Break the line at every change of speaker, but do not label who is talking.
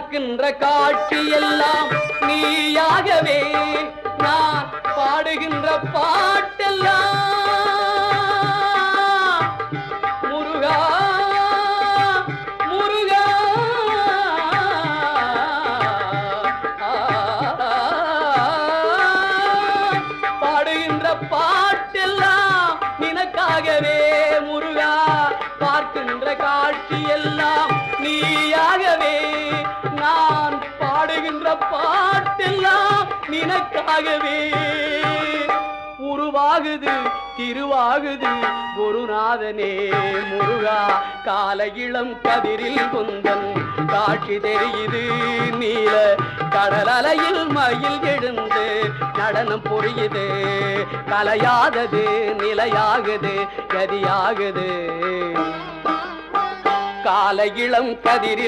பார்க்கின்ற காட்சி எல்லாம் நீயாகவே நான் பாடுகின்ற பாட்டெல்லாம் முருகா முருகா பாடுகின்ற பாட்டெல்லாம் நினக்காகவே முருகா பார்க்கின்ற காட்சி எல்லாம் நீயாகவே நான் பாடுகின்ற பாட்டெல்லாம் நினக்காகவே உருவாகுது திருவாகுது குருநாதனே முருகா கால இளம் கதிரில் குந்தன் காட்சி தெரியுது நீல கடல் அலையில் மயில் எழுந்து நடனம் புரியுது கலையாதது நிலையாகுது கதியாகுது கால இளம் கதிரில்